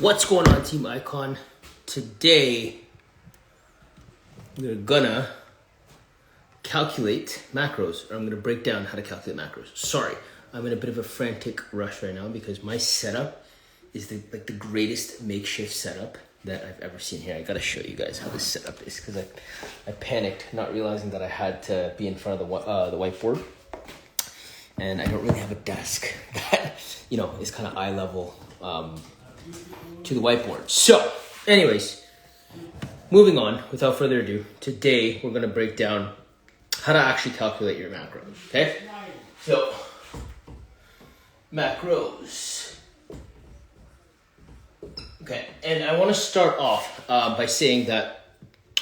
What's going on, Team Icon? Today, we're gonna calculate macros, or I'm gonna break down how to calculate macros. Sorry, I'm in a bit of a frantic rush right now because my setup is the greatest makeshift setup that I've ever seen here. I gotta show you guys how this setup is because I panicked not realizing that I had to be in front of the whiteboard, and I don't really have a desk that is kind of eye level to the whiteboard. So, anyways, moving on, without further ado, today we're gonna break down how to actually calculate your macros, okay? So, macros. Okay, and I wanna start off by saying that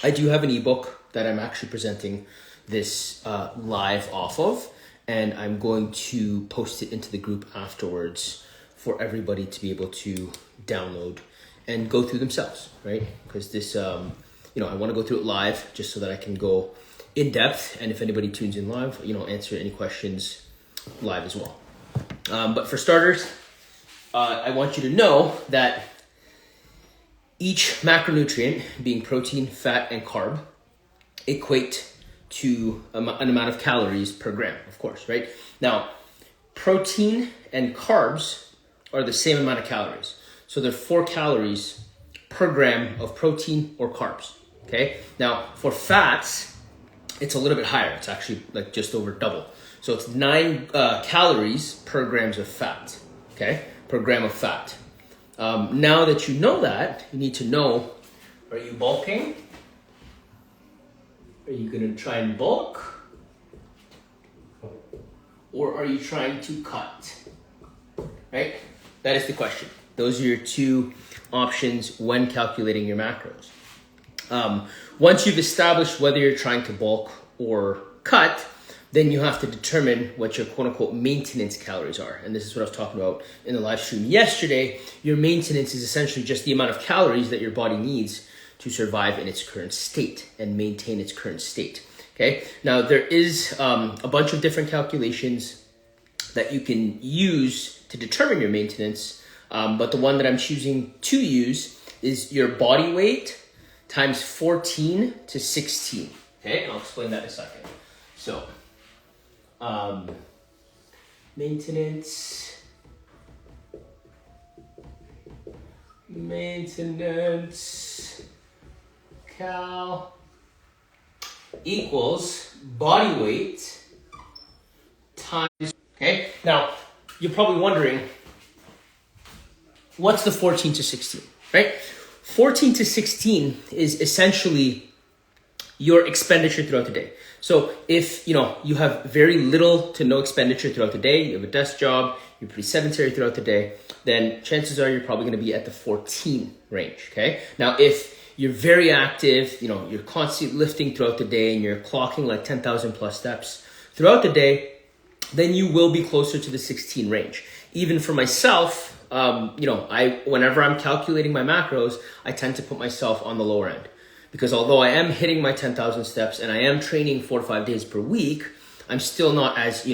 I do have an ebook that I'm actually presenting this live off of, and I'm going to post it into the group afterwards for everybody to be able to download and go through themselves, right? Because this, I want to go through it live just so that I can go in depth. And if anybody tunes in live, answer any questions live as well. But for starters, I want you to know that each macronutrient, being protein, fat, and carb, equate to an amount of calories per gram, of course, right? Now, protein and carbs are the same amount of calories. So they're 4 calories per gram of protein or carbs, okay? Now, for fats, it's a little bit higher. It's actually like just over double. So it's 9 calories per grams of fat, okay? Per gram of fat. Now that you know that, you need to know, are you bulking? Are you gonna try and bulk? Or are you trying to cut, right? That is the question. Those are your two options when calculating your macros. Once you've established whether you're trying to bulk or cut, then you have to determine what your quote-unquote maintenance calories are. And this is what I was talking about in the live stream yesterday. Your maintenance is essentially just the amount of calories that your body needs to survive in its current state and maintain its current state. Okay. Now, there is a bunch of different calculations that you can use to determine your maintenance, but the one that I'm choosing to use is your body weight times 14 to 16. Okay, and I'll explain that in a second. So, maintenance cal equals body weight times, okay? Now, you're probably wondering, what's the 14 to 16, right? 14 to 16 is essentially your expenditure throughout the day. So if, you have very little to no expenditure throughout the day, you have a desk job, you're pretty sedentary throughout the day, then chances are you're probably going to be at the 14 range, okay? Now, if you're very active, you're constantly lifting throughout the day and you're clocking like 10,000 plus steps throughout the day, then you will be closer to the 16 range. Even for myself, whenever I'm calculating my macros, I tend to put myself on the lower end. Because although I am hitting my 10,000 steps and I am training 4 to 5 days per week, I'm still not as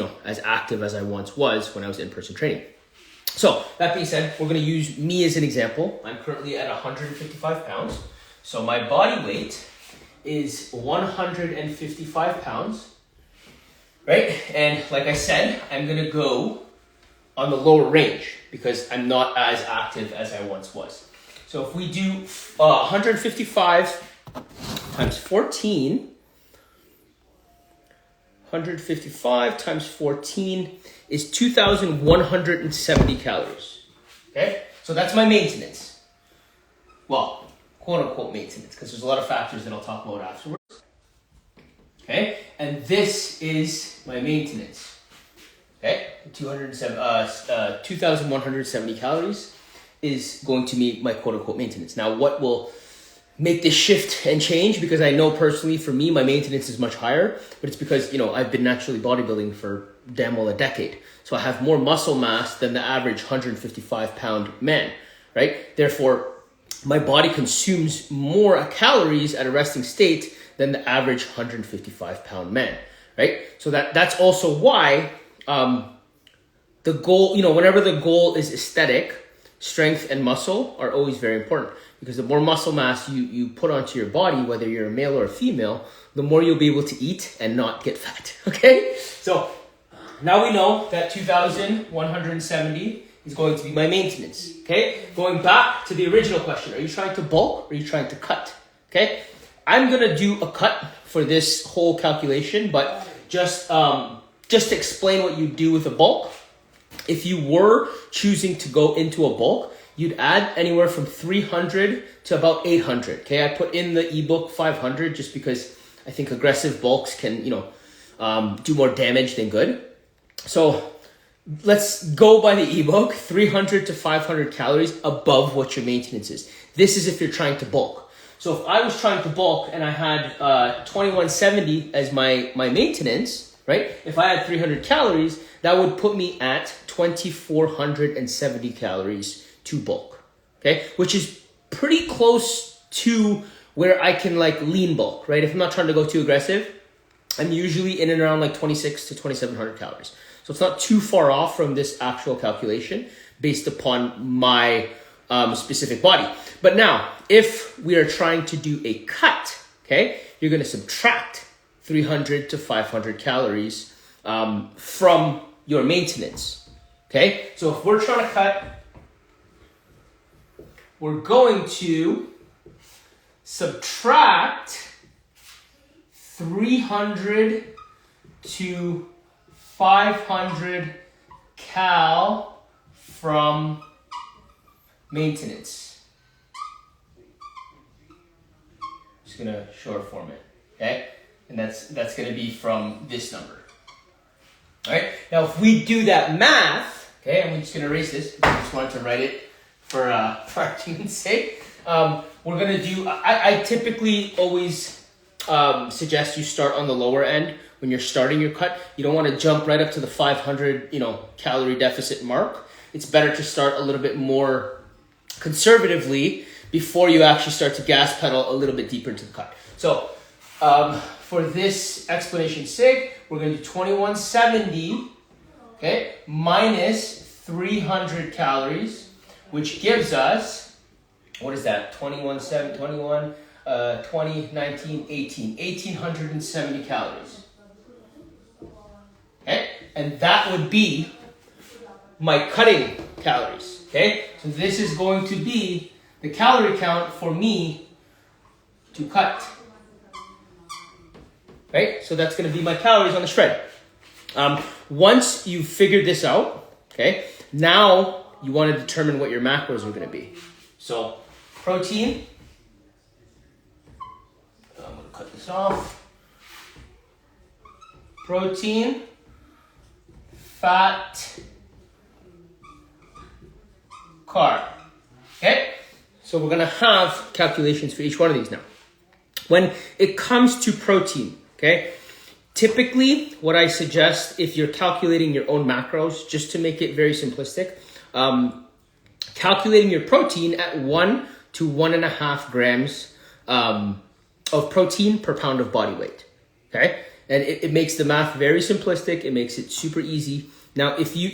active as I once was when I was in-person training. So that being said, we're gonna use me as an example. I'm currently at 155 pounds. So my body weight is 155 pounds. Right? And like I said, I'm going to go on the lower range because I'm not as active as I once was. So if we do 155 times 14, 155 times 14 is 2,170 calories. Okay? So that's my maintenance. Well, quote unquote maintenance, because there's a lot of factors that I'll talk about afterwards. Okay, and this is my maintenance. Okay, 2,170 calories is going to be my quote-unquote maintenance. Now, what will make this shift and change? Because I know personally, for me, my maintenance is much higher, but it's because, I've been naturally bodybuilding for damn well a decade. So I have more muscle mass than the average 155-pound man, right? Therefore, my body consumes more calories at a resting state than the average 155-pound man, right? So that's also why the goal, whenever the goal is aesthetic, strength and muscle are always very important, because the more muscle mass you put onto your body, whether you're a male or a female, the more you'll be able to eat and not get fat, okay? So now we know that 2,170 is going to be my maintenance, okay? Going back to the original question, are you trying to bulk or are you trying to cut, okay? I'm gonna do a cut for this whole calculation, but just to explain what you do with a bulk, if you were choosing to go into a bulk, you'd add anywhere from 300 to about 800, okay? I put in the ebook 500 just because I think aggressive bulks can, do more damage than good. So let's go by the ebook, 300 to 500 calories above what your maintenance is. This is if you're trying to bulk. So if I was trying to bulk and I had 2170 as my maintenance, right? If I had 300 calories, that would put me at 2,470 calories to bulk, okay? Which is pretty close to where I can like lean bulk, right? If I'm not trying to go too aggressive, I'm usually in and around like 26 to 2,700 calories. So it's not too far off from this actual calculation based upon my specific body. But now, if we are trying to do a cut, okay, you're going to subtract 300 to 500 calories from your maintenance, okay? So if we're trying to cut, we're going to subtract 300 to 500 cal from maintenance. Just gonna short form it, okay? And that's gonna be from this number. All right, now if we do that math, okay, I'm just gonna erase this because I just wanted to write it for argument's sake. We're gonna do, I typically always suggest you start on the lower end when you're starting your cut. You don't wanna jump right up to the 500, calorie deficit mark. It's better to start a little bit more conservatively before you actually start to gas pedal a little bit deeper into the cut. So for this explanation's sake, we're going to do 2170, okay, minus 300 calories, which gives us, what is that? 21, 20, 19, 18. 1,870 calories. Okay, and that would be my cutting calories, okay? So this is going to be the calorie count for me to cut, right? So that's going to be my calories on the shred. Once you figured this out, okay, now you want to determine what your macros are going to be. So protein, I'm going to cut this off. Protein, fat, carb, okay? So we're gonna have calculations for each one of these now. When it comes to protein, okay, typically what I suggest if you're calculating your own macros, just to make it very simplistic, calculating your protein at 1 to 1.5 grams of protein per pound of body weight, okay? And it makes the math very simplistic. It makes it super easy. Now, if you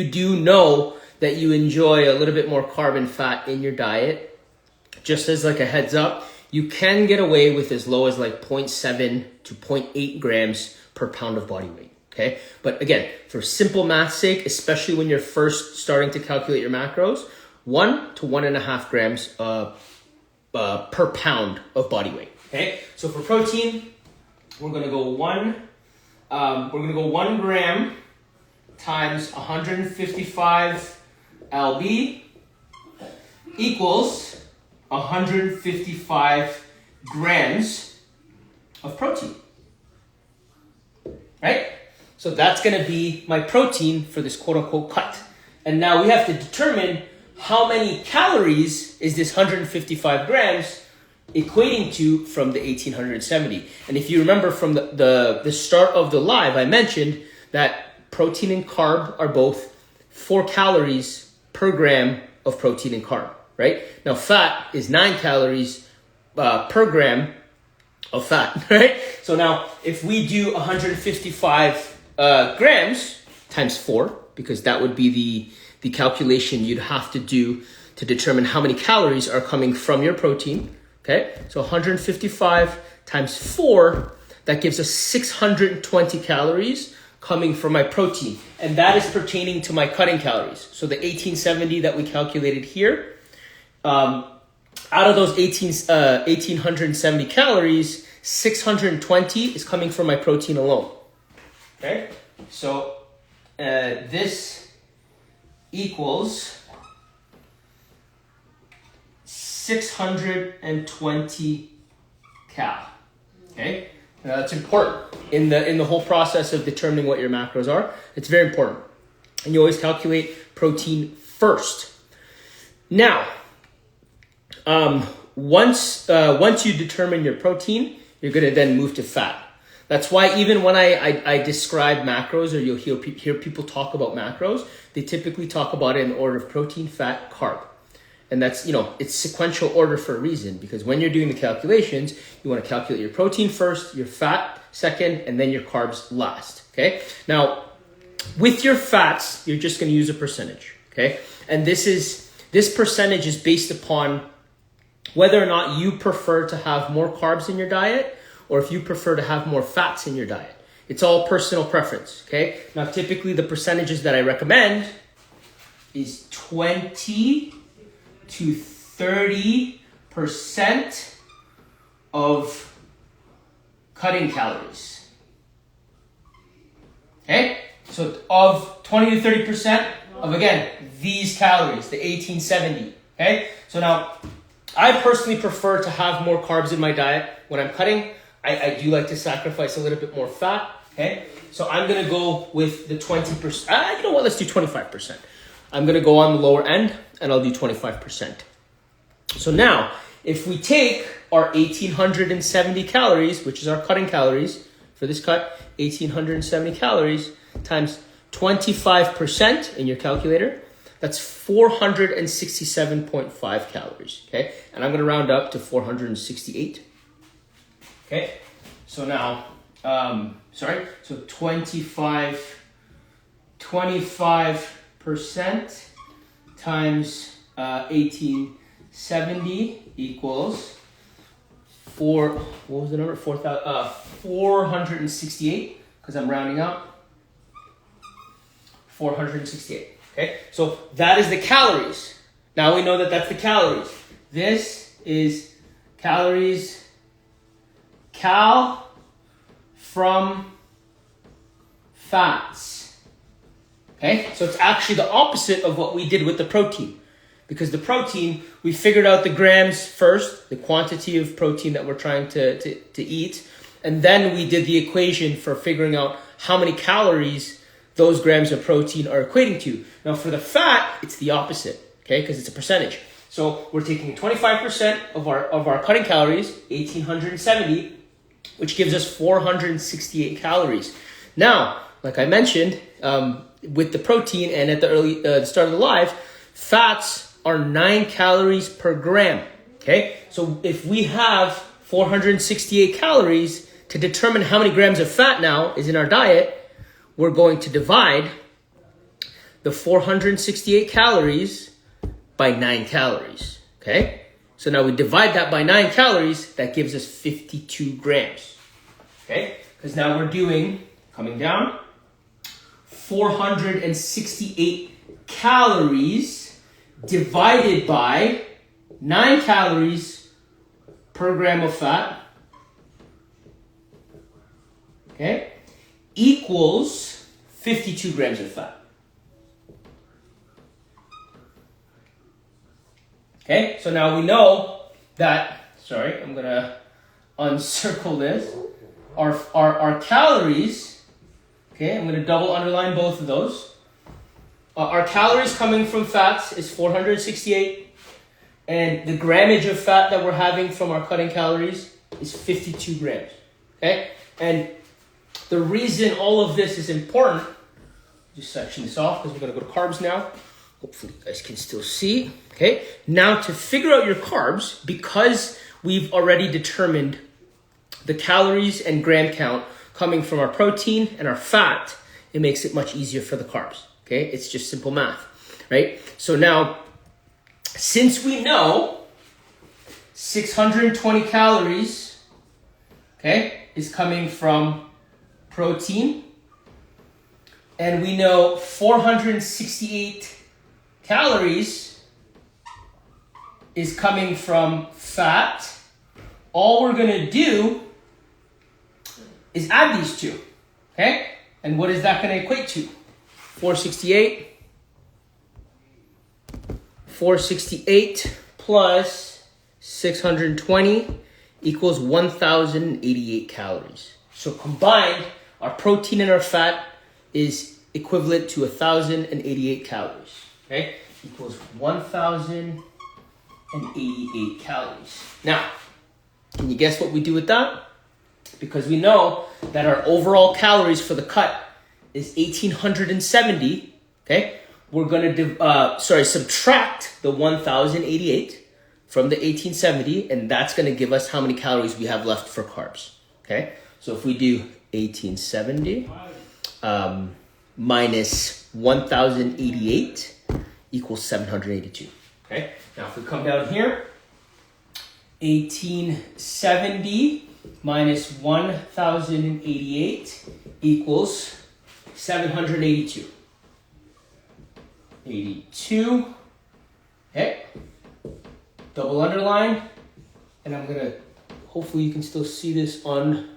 do know that you enjoy a little bit more carb and fat in your diet, just as like a heads up, you can get away with as low as like 0.7 to 0.8 grams per pound of body weight, okay? But again, for simple math's sake, especially when you're first starting to calculate your macros, 1 to 1.5 grams per pound of body weight, okay? So for protein, we're gonna go 1 gram times 155 lb equals 155 grams of protein, right? So that's gonna be my protein for this quote unquote cut. And now we have to determine how many calories is this 155 grams equating to from the 1,870. And if you remember from the start of the live, I mentioned that protein and carb are both 4 calories per gram of protein and carb, right? Now fat is 9 calories per gram of fat, right? So now if we do 155 grams times 4, because that would be the calculation you'd have to do to determine how many calories are coming from your protein. Okay, so 155 times 4, that gives us 620 calories coming from my protein. And that is pertaining to my cutting calories. So the 1870 that we calculated here, out of those 1870 calories, 620 is coming from my protein alone. Okay, so this equals 620 cal. Okay, now that's important in the whole process of determining what your macros are. It's very important, and you always calculate protein first. Now, once you determine your protein, you're going to then move to fat. That's why even when I describe macros, or you'll hear people talk about macros, they typically talk about it in order of protein, fat, carb. And that's, it's sequential order for a reason, because when you're doing the calculations, you want to calculate your protein first, your fat second, and then your carbs last, okay? Now, with your fats, you're just going to use a percentage, okay? And this percentage is based upon whether or not you prefer to have more carbs in your diet, or if you prefer to have more fats in your diet. It's all personal preference, okay? Now, typically the percentages that I recommend is 20 to 30% of cutting calories. Okay? So of 20 to 30% of, again, these calories, the 1870. Okay? So now, I personally prefer to have more carbs in my diet when I'm cutting. I do like to sacrifice a little bit more fat. Okay? So I'm going to go with the 20%. You know what? Let's do 25%. I'm going to go on the lower end, and I'll do 25%. So now, if we take our 1870 calories, which is our cutting calories for this cut, 1870 calories times 25% in your calculator, that's 467.5 calories, okay? And I'm going to round up to 468, okay? So now, so 25% times 1870 equals 468, because I'm rounding up. 468, okay? So that is the calories. Now we know that that's the calories. This is calories, cal from fats. Okay, so it's actually the opposite of what we did with the protein. Because the protein, we figured out the grams first, the quantity of protein that we're trying to eat, and then we did the equation for figuring out how many calories those grams of protein are equating to. Now for the fat, it's the opposite, okay, because it's a percentage. So we're taking 25% of our cutting calories, 1870, which gives us 468 calories. Now, like I mentioned, with the protein and at the start of the live, fats are 9 calories per gram, okay? So if we have 468 calories, to determine how many grams of fat now is in our diet, we're going to divide the 468 calories by 9 calories, okay? So now we divide that by 9 calories, that gives us 52 grams, okay? Because now we're doing, coming down, 468 calories divided by 9 calories per gram of fat, okay, equals 52 grams of fat. Okay, so now we know that, sorry, I'm gonna uncircle this. Our calories, okay, I'm gonna double underline both of those. Our calories coming from fats is 468, and the grammage of fat that we're having from our cutting calories is 52 grams, okay? And the reason all of this is important, just section this off because we're gonna go to carbs now. Hopefully you guys can still see, okay? Now to figure out your carbs, because we've already determined the calories and gram count coming from our protein and our fat, it makes it much easier for the carbs, okay? It's just simple math. right? So now, since we know 620 calories, okay, is coming from protein, and we know 468 calories is coming from fat, all we're gonna do is add these two, okay? And what is that gonna equate to? 468 plus 620 equals 1,088 calories. So combined, our protein and our fat is equivalent to 1,088 calories, okay? Equals 1,088 calories. Now, can you guess what we do with that? Because we know that our overall calories for the cut is 1,870, okay? We're gonna subtract the 1,088 from the 1,870, and that's gonna give us how many calories we have left for carbs, okay? So if we do 1,870 minus 1,088 equals 782, okay? Now if we come down here, 1,870 minus 1,088 equals 782. 82, okay? Double underline, and I'm gonna, hopefully you can still see this on,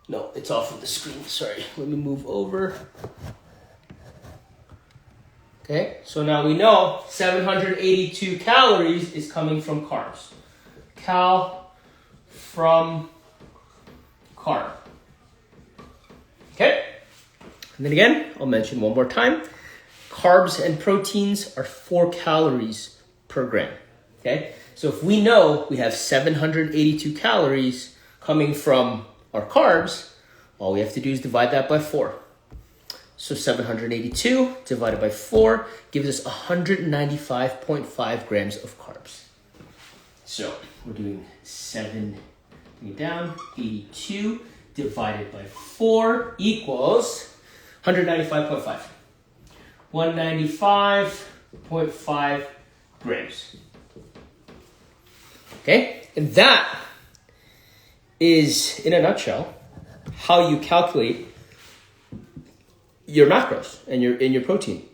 no, it's off of the screen, sorry. Let me move over. Okay, so now we know 782 calories is coming from carbs. Cal from carb. Okay, and then again, I'll mention one more time. Carbs and proteins are 4 calories per gram. Okay, so if we know we have 782 calories coming from our carbs, all we have to do is divide that by 4. So 782 divided by 4 gives us 195.5 grams of carbs. So we're doing 82 divided by 4 equals 195.5. 195.5 grams. Okay, and that is, in a nutshell, how you calculate your macros and your protein.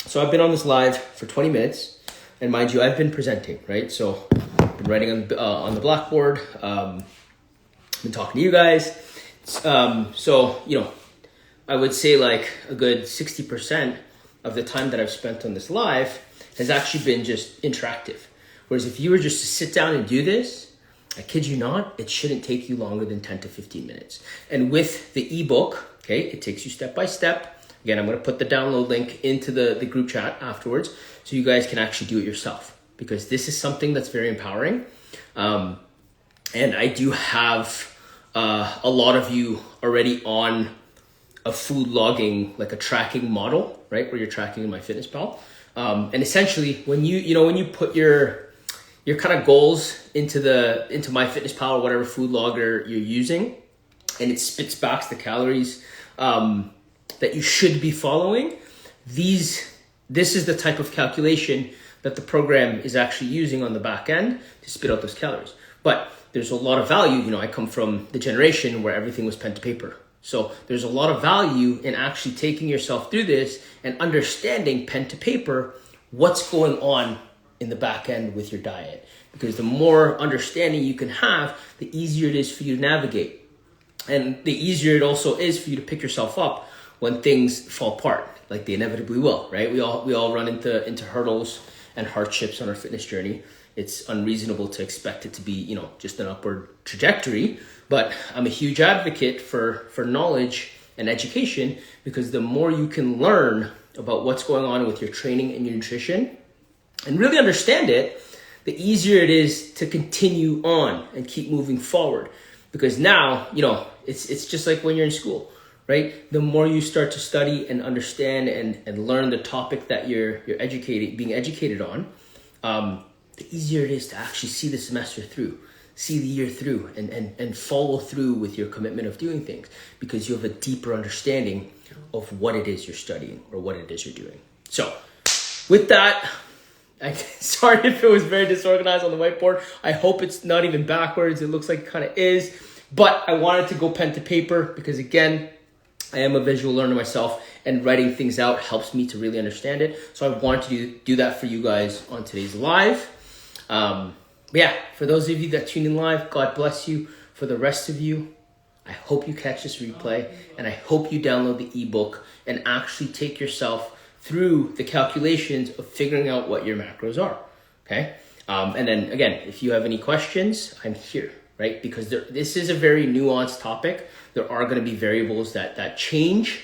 So I've been on this live for 20 minutes, and mind you, I've been presenting, right? So I've been writing on the blackboard, been talking to you guys. So, you know, I would say like a good 60% of the time that I've spent on this live has actually been just interactive. Whereas if you were just to sit down and do this, I kid you not, it shouldn't take you longer than 10 to 15 minutes. And with the ebook, okay, it takes you step by step. Again, I'm going to put the download link into the group chat afterwards so you guys can actually do it yourself, because this is something that's very empowering. And I do have a lot of you already on a food logging, like a tracking model, right? Where you're tracking in MyFitnessPal. And essentially when you put your kind of goals into MyFitnessPal or whatever food logger you're using, and it spits back the calories that you should be following, this is the type of calculation that the program is actually using on the back end to spit out those calories. But there's a lot of value. You know, I come from the generation where everything was pen to paper. So there's a lot of value in actually taking yourself through this and understanding pen to paper what's going on in the back end with your diet. Because the more understanding you can have, the easier it is for you to navigate. And the easier it also is for you to pick yourself up when things fall apart, like they inevitably will, right? We all run into hurdles and hardships on our fitness journey. It's unreasonable to expect it to be, you know, just an upward trajectory. But I'm a huge advocate for knowledge and education, because the more you can learn about what's going on with your training and your nutrition and really understand it, the easier it is to continue on and keep moving forward. Because now, you know, it's just like when you're in school, right? The more you start to study and understand and learn the topic that you're being educated on, the easier it is to actually see the semester through, see the year through, and follow through with your commitment of doing things, because you have a deeper understanding of what it is you're studying or what it is you're doing. So with that, sorry if it was very disorganized on the whiteboard. I hope it's not even backwards. It looks like it kind of is. But I wanted to go pen to paper because, again, I am a visual learner myself, and writing things out helps me to really understand it. So I wanted to do that for you guys on today's live. Yeah, for those of you that tune in live, God bless you. For the rest of you, I hope you catch this replay, and I hope you download the ebook and actually take yourself through the calculations of figuring out what your macros are, okay? And then, again, if you have any questions, I'm here, right? Because this is a very nuanced topic. There are going to be variables that change.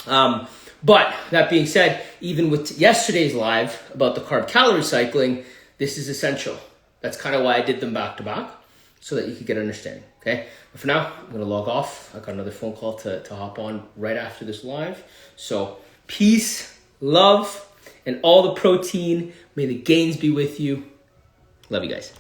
But that being said, even with yesterday's live about the carb-calorie cycling, this is essential. That's kind of why I did them back to back, so that you could get an understanding, okay? But for now, I'm going to log off. I got another phone call to hop on right after this live. So peace, love, and all the protein. May the gains be with you. Love you guys.